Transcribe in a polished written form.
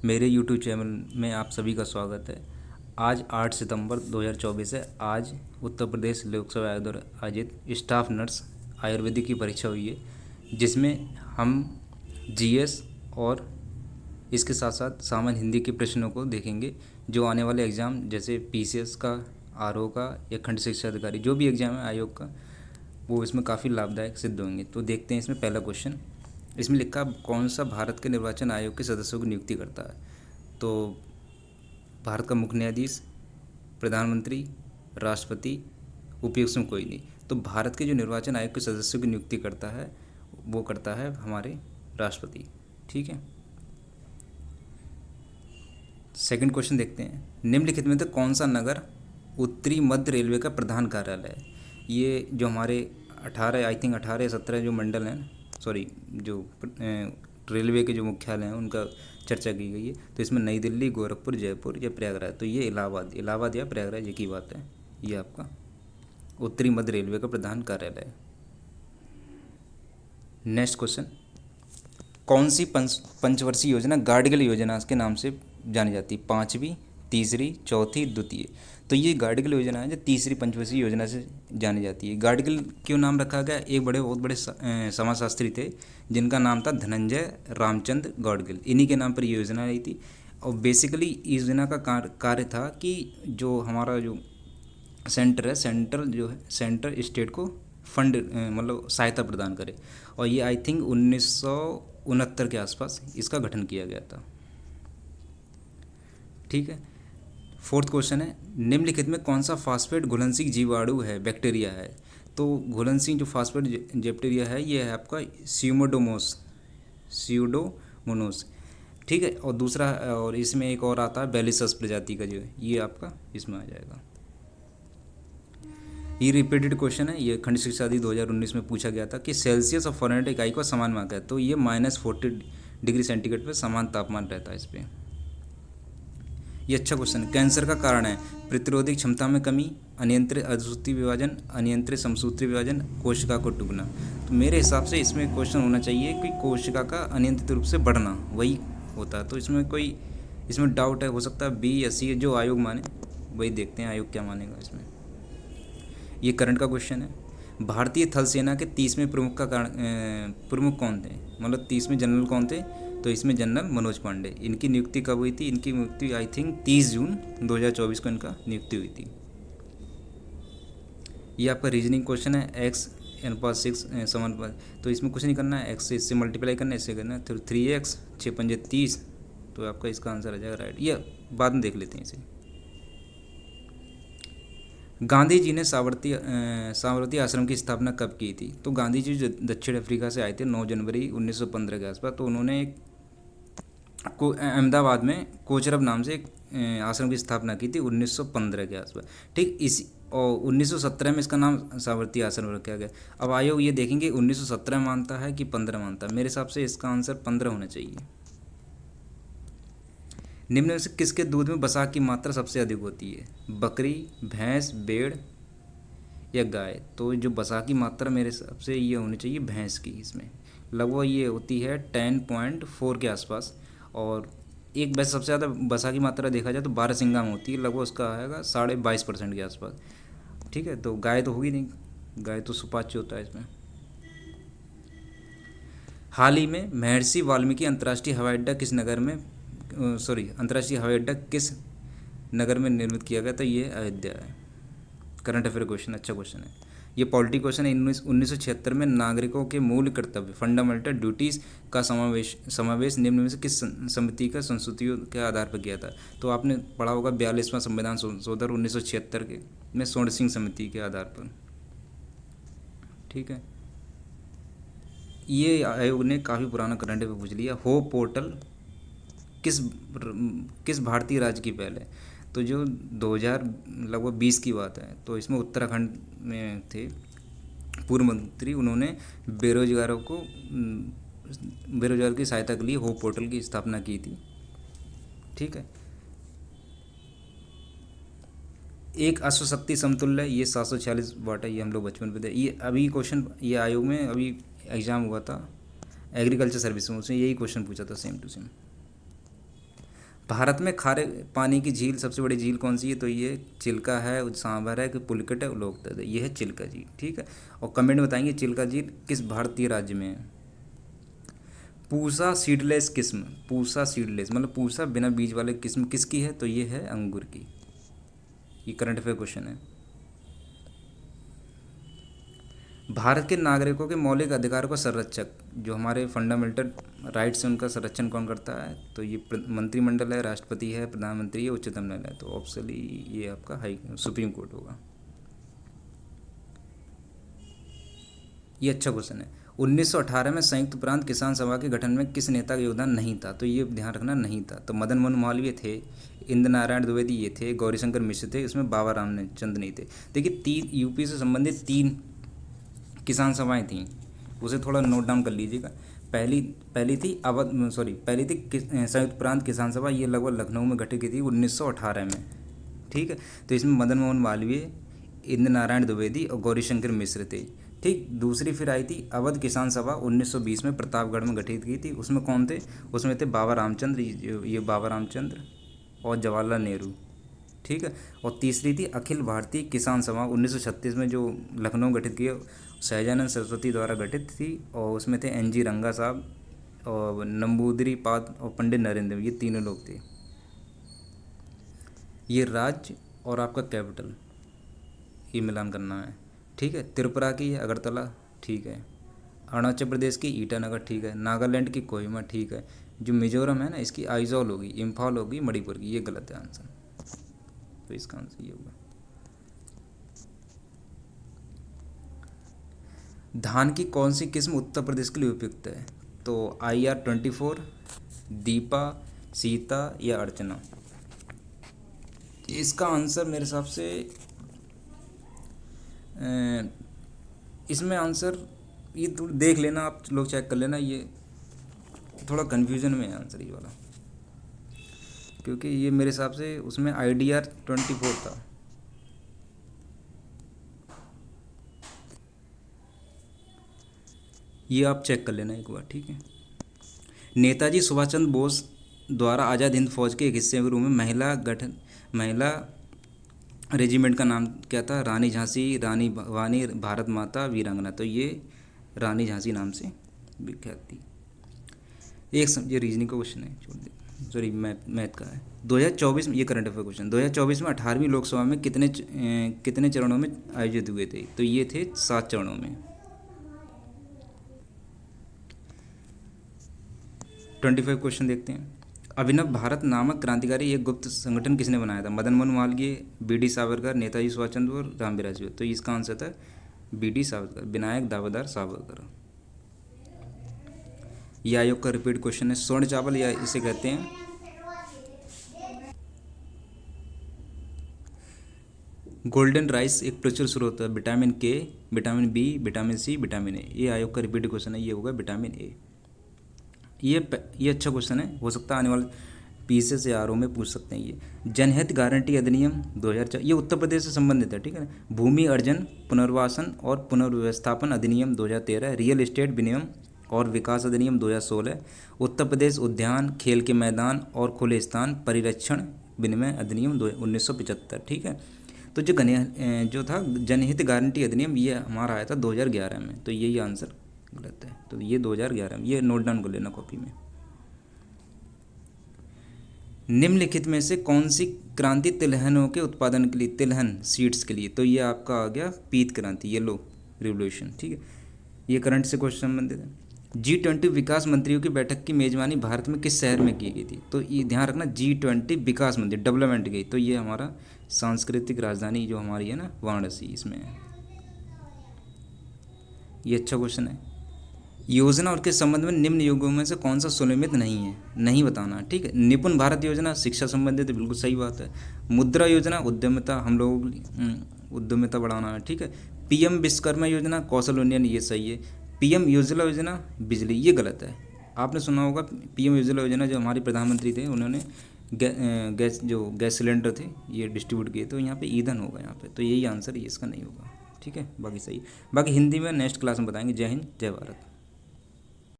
मेरे YouTube channel में आप सभी का स्वागत है। आज 8 सितंबर 2024 है। आज उत्तर प्रदेश लोकसेवा आयोग द्वारा आयोजित स्टाफ नर्स आयुर्वेदिक की परीक्षा हुई है, जिसमें हम जीएस और इसके साथ साथ सामान्य हिंदी के प्रश्नों को देखेंगे। जो आने वाले एग्ज़ाम जैसे पीसीएस का, आरओ का या खंड शिक्षा अधिकारी, जो भी एग्ज़ाम है आयोग का, वो इसमें काफ़ी लाभदायक सिद्ध होंगे। तो देखते हैं इसमें पहला क्वेश्चन। इसमें लिखा कौन सा भारत के निर्वाचन आयोग के सदस्यों की नियुक्ति करता है। तो भारत का मुख्य न्यायाधीश, प्रधानमंत्री, राष्ट्रपति, उपयुक्त में कोई नहीं। तो भारत के जो निर्वाचन आयोग के सदस्यों की नियुक्ति करता है वो करता है हमारे राष्ट्रपति। ठीक है। सेकंड क्वेश्चन देखते हैं। निम्नलिखित में से कौन सा नगर उत्तरी मध्य रेलवे का प्रधान कार्यालय है। ये जो हमारे 18 या 17 जो मंडल हैं, सॉरी जो रेलवे के जो मुख्यालय हैं उनका चर्चा की गई है। तो इसमें नई दिल्ली, गोरखपुर, जयपुर या प्रयागराज। तो ये इलाहाबाद या प्रयागराज एक ही बात है। ये आपका उत्तरी मध्य रेलवे का प्रधान कार्यालय है। Next question. कौन सी पंचवर्षीय योजना गार्डगिल योजना के नाम से जानी जाती है। 5वीं, तीसरी, चौथी, द्वितीय। तो ये गार्डगिल योजना है जो तीसरी पंचवर्षीय योजना से जानी जाती है। गार्डगिल क्यों नाम रखा गया? एक बहुत बड़े समाजशास्त्री थे जिनका नाम था धनंजय रामचंद्र गाडगिल। इन्हीं के नाम पर ये योजना आई थी। और बेसिकली इस योजना का कार्य था कि जो हमारा जो सेंटर है, सेंटर स्टेट को फंड मतलब सहायता प्रदान करे। और ये आई थिंक 1969 के आसपास इसका गठन किया गया था। ठीक है। फोर्थ क्वेश्चन है, निम्नलिखित में कौन सा फास्फेट घुलनशील जीवाणु है, बैक्टीरिया है। तो घुलनशील जो फास्फेट बैक्टीरिया है ये है आपका स्यूडोमोनास। ठीक है। और दूसरा, और इसमें एक और आता है बैलिसस प्रजाति का, जो है ये आपका इसमें आ जाएगा। ये रिपीटेड क्वेश्चन है, ये खंड शिक्षा अधि 2019 में पूछा गया था कि सेल्सियस और फ़ारेनहाइट इकाई को समान मानता है। तो ये -40 डिग्री सेंटीग्रेड पर समान तापमान रहता है इस पर। ये अच्छा क्वेश्चन है। कैंसर का कारण है प्रतिरोधक क्षमता में कमी, अनियंत्रित अर्धसूत्री विभाजन, अनियंत्रित समसूत्री विभाजन, कोशिका को टूटना। तो मेरे हिसाब से इसमें क्वेश्चन होना चाहिए कि कोशिका का अनियंत्रित रूप से बढ़ना, वही होता है। तो इसमें डाउट है, हो सकता है बी या सी, जो आयोग माने वही देखते हैं आयोग क्या मानेगा इसमें। ये करंट का क्वेश्चन है। भारतीय थल सेना के 30वें प्रमुख कौन थे, मतलब 30वें जनरल कौन थे। तो इसमें जनरल मनोज पांडे। इनकी नियुक्ति कब हुई थी? इनकी नियुक्ति आई थिंक 30 जून 2024 को इनका नियुक्ति हुई थी। ये आपका रीजनिंग क्वेश्चन है। x अनुपात 6 समानुपात। तो इसमें कुछ नहीं करना है, x से इससे मल्टीप्लाई करना है, इससे करना है। तो 3x 6 पंजे 30। तो आपका इसका आंसर आ जाएगा राइट। ये बाद में देख लेते हैं इसे। गांधी जी ने साबरमती आश्रम की स्थापना कब की थी। तो गांधी जी जो दक्षिण अफ्रीका से आए थे 9 जनवरी 1915 के आसपास। तो उन्होंने अहमदाबाद में कोचरब नाम से एक आश्रम की स्थापना की थी 1915 के आसपास। ठीक। और 1917 में इसका नाम साबरमती आश्रम रखा गया। अब आयोग ये देखेंगे 1917 मानता है कि 15 मानता है। मेरे हिसाब से इसका आंसर 15 होना चाहिए। निम्न में से किसके दूध में वसा की मात्रा सबसे अधिक होती है। बकरी, भैंस, भेड़ या गाय। तो जो वसा की मात्रा मेरे हिसाब से ये होनी चाहिए भैंस की। इसमें लगभग ये होती है 10.4 के आसपास। और एक वैसे सबसे ज़्यादा वसा की मात्रा देखा जाए तो बारहसिंगा में होती है, लगभग उसका आएगा 22.5% के आसपास। ठीक है। तो गाय तो होगी नहीं, गाय तो सुपाच्य होता है इसमें। हाल ही में महर्षि वाल्मीकि अंतर्राष्ट्रीय हवाई अड्डा किस नगर में निर्मित किया गया। तो ये अयोध्या है। करंट अफेयर क्वेश्चन, अच्छा क्वेश्चन है। ये पॉलिटी क्वेश्चन है। 1976 में नागरिकों के मूल कर्तव्य फंडामेंटल ड्यूटीज़ का समावेश निम्न में से किस समिति का संस्तुतियों के आधार पर किया था। तो आपने पढ़ा होगा 42वां संविधान संशोधन 1976 के में स्वर्ण सिंह समिति के आधार पर। ठीक है। ये आयोग ने काफ़ी पुराना करंट अफेयर पूछ लिया। होप पोर्टल किस भारतीय राज्य की पहल है। तो जो 2020 की बात है, तो इसमें उत्तराखंड में थे पूर्व मंत्री, उन्होंने बेरोजगारों की सहायता के लिए होप पोर्टल की स्थापना की थी। ठीक है। एक अश्वशक्ति समतुल्य, ये 746 वाट है। ये हम लोग बचपन में थे। ये अभी क्वेश्चन, ये आयोग में अभी एग्ज़ाम हुआ था एग्रीकल्चर सर्विस में, उसमें यही क्वेश्चन पूछा था सेम टू सेम। भारत में खारे पानी की झील, सबसे बड़ी झील कौन सी है? तो ये चिल्का है, सांभर है, कि पुलिकट है, लोकतक है। ये है चिल्का झील, ठीक है। और कमेंट में बताएंगे चिल्का झील किस भारतीय राज्य में है। पूसा सीडलेस किस्म, पूसा सीडलेस मतलब पूसा बिना बीज वाले किस्म किसकी है? तो ये है अंगूर की। ये करंट अफेयर क्वेश्चन है। भारत के नागरिकों के मौलिक अधिकारों का संरक्षक, जो हमारे फंडामेंटल राइट्स हैं, उनका संरक्षण कौन करता है? तो ये मंत्रिमंडल है, राष्ट्रपति है, प्रधानमंत्री है, उच्चतम न्यायालय है। तो ऑप्शनली ये आपका हाई सुप्रीम कोर्ट होगा। ये अच्छा क्वेश्चन है। 1918 में संयुक्त प्रांत किसान सभा के गठन में किस नेता का योगदान नहीं था? तो ये ध्यान रखना, नहीं था। तो मदन मोहन मालवीय थे, इंद्र नारायण द्विवेदी ये थे, गौरीशंकर मिश्र थे, इसमें बाबा रामचंद्र नहीं थे। देखिए, तीन यूपी से संबंधित तीन किसान सभाएं थीं, उसे थोड़ा नोट डाउन कर लीजिएगा। पहली पहली थी पहली थी संयुक्त प्रांत किसान सभा, ये लगभग लखनऊ में गठित की थी 1918 में, ठीक है। तो इसमें मदन मोहन मालवीय, इंद्र नारायण द्विवेदी और गौरीशंकर मिश्र थे, ठीक। दूसरी फिर आई थी अवध किसान सभा, 1920 में प्रतापगढ़ में गठित की थी। उसमें कौन थे? उसमें थे बाबा रामचंद्र, ये बाबा रामचंद्र और जवाहरलाल नेहरू, ठीक है। और तीसरी थी अखिल भारतीय किसान सभा, 1936 में जो लखनऊ गठित की, सहजानंद सरस्वती द्वारा गठित थी। और उसमें थे NG रंगा साहब और नंबूदरी पाद और पंडित नरेंद्र, ये तीनों लोग थे। ये राज्य और आपका कैपिटल ये मिलान करना है, ठीक है। त्रिपुरा की है अगरतला, ठीक है। अरुणाचल प्रदेश की ईटानगर, ठीक है। नागालैंड की कोहिमा, ठीक है। जो मिजोरम है ना, इसकी आइजॉल होगी, इम्फाल होगी, मणिपुर की, ये गलत है आंसर। तो इसका आंसर ये होगा। धान की कौन सी किस्म उत्तर प्रदेश के लिए उपयुक्त है? तो IR-24, दीपा, सीता या अर्चना। इसका आंसर मेरे हिसाब से इसमें आंसर ये थोड़ा देख लेना, आप लोग चेक कर लेना, ये थोड़ा कन्फ्यूजन में है आंसर ये वाला, क्योंकि ये मेरे हिसाब से उसमें IDR-24 था। ये आप चेक कर लेना एक बार, ठीक है। नेताजी सुभाष चंद्र बोस द्वारा आज़ाद हिंद फौज के एक हिस्से के रूप में महिला रेजिमेंट का नाम क्या था? रानी झांसी, रानी भवानी, भारत माता, वीरांगना। तो ये रानी झांसी नाम से विख्यात थी। ये रीजनिंग का क्वेश्चन है, छोड़ दे, सॉरी मैथ का है। 2024 में, ये करंट अफेयर क्वेश्चन, 2024 में 18वीं लोकसभा में कितने चरणों में आयोजित हुए थे? तो ये थे 7 चरणों में। 25 क्वेश्चन देखते हैं। अभिनव भारत नामक क्रांतिकारी एक गुप्त संगठन किसने बनाया था? मदन मोहन मालवीय, BD सावरकर, नेताजी सुभाष चंद्र और रामविलास जी। तो इसका आंसर था BD सावरकर, विनायक दामोदर सावरकर। यह आयोग का रिपीट क्वेश्चन है। स्वर्ण चावल या इसे कहते हैं गोल्डन राइस, एक प्रचुर स्रोत है vitamin K, vitamin B, vitamin C, vitamin A। ये आयोग का रिपीट क्वेश्चन है, ये होगा विटामिन A। ये अच्छा क्वेश्चन है, हो सकता है आने वाले PCS या RO में पूछ सकते हैं। ये जनहित गारंटी अधिनियम 2004, ये उत्तर प्रदेश से संबंधित है, ठीक है ना। भूमि अर्जन, पुनर्वासन और पुनर्व्यवस्थापन अधिनियम 2013, रियल एस्टेट विनियम और विकास अधिनियम 2016, उत्तर प्रदेश उद्यान, खेल के मैदान और खुले स्थान परिरक्षण विनिमय अधिनियम 1975, ठीक है। तो जो था जनहित गारंटी अधिनियम, ये हमारा आया था 2011 में। तो यही आंसर गलत है। तो ये 2011 में, ये नोट डाउन कर लेना कॉपी में। निम्नलिखित में से कौन सी क्रांति तिलहनों के उत्पादन के लिए, तिलहन सीड्स के लिए? तो ये आपका आ गया पीत क्रांति, येलो रिवोल्यूशन, ठीक है। ये करंट से क्वेश्चन संबंधित है। G20 विकास मंत्रियों की बैठक की मेजबानी भारत में किस शहर में की गई थी? तो ये ध्यान रखना, G20 विकास मंत्री, डेवलपमेंट गई, तो ये हमारा सांस्कृतिक राजधानी जो हमारी है ना, वाराणसी, इसमें है। ये अच्छा क्वेश्चन है। योजना और के संबंध में निम्न योगों में से कौन सा सुनिश्चित नहीं है? नहीं बताना, ठीक है। निपुण भारत योजना शिक्षा संबंधित, बिल्कुल सही बात है। मुद्रा योजना उद्यमिता, हम लोग उद्यमिता बढ़ाना है, ठीक है। PM विश्वकर्मा योजना कौशल उन्नयन, ये सही है। PM उज्ज्वला योजना बिजली, ये गलत है। आपने सुना होगा PM उज्ज्वला योजना, जो हमारे प्रधानमंत्री थे, उन्होंने गैस सिलेंडर थे ये डिस्ट्रीब्यूट किए, तो यहाँ पे ईंधन होगा यहाँ पे। तो यही आंसर, ये इसका नहीं होगा, ठीक है। बाकी सही, बाकी हिंदी में नेक्स्ट क्लास में बताएंगे। जय हिंद, जय भारत।